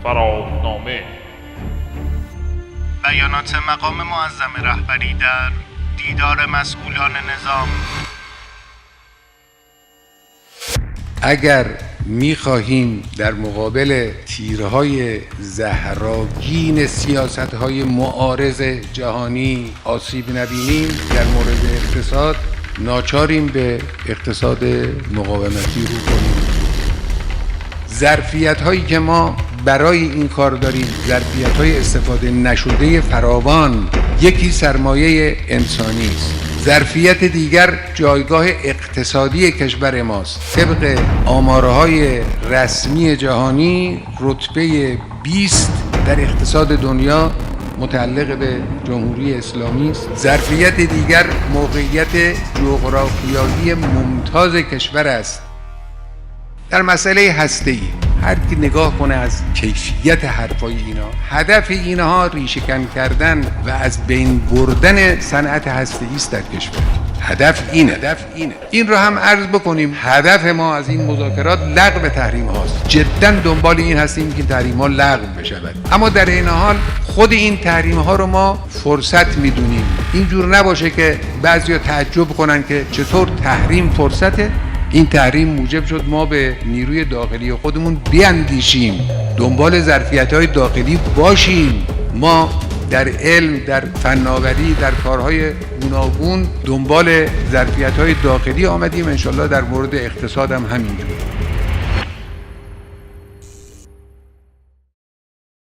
فراتنامه بیانات مقام معظم رهبری در دیدار مسئولان نظام. اگر می‌خواهیم در مقابل تیرهای زهراگین سیاست‌های معارض جهانی آسیب نبینیم، در مورد اقتصاد ناچاریم به اقتصاد مقاومتی رو کنیم. ظرفیت‌هایی که ما برای این کار داریم، ظرفیت‌های استفاده نشده فراوان، یکی سرمایه انسانی است. ظرفیت دیگر جایگاه اقتصادی کشور ماست. طبق آمارهای رسمی جهانی رتبه 20 در اقتصاد دنیا متعلق به جمهوری اسلامی است. ظرفیت دیگر موقعیت جغرافیایی ممتاز کشور است. در مسئله هسته‌ای هر کی نگاه کنه از کیفیت حرفای اینا، هدف اینها ریشه‌کن کردن و از بین بردن صنعت هسته‌ای است در کشور. هدف اینه. این رو هم عرض بکنیم، هدف ما از این مذاکرات لغو تحریم هاست. جدا دنبال این هستیم که تحریم ها لغو بشود، اما در این حال خود این تحریم ها رو ما فرصت میدونیم. اینجور نباشه که بعضیا تعجب کنن که چطور تحریم فرصته. این تحریم موجب شد ما به نیروی داخلی خودمون بیاندیشیم، دنبال ظرفیت‌های داخلی باشیم. ما در علم، در فناوری، در کارهای گوناگون دنبال ظرفیت‌های داخلی آمدیم. انشالله در مورد اقتصاد هم همینجور.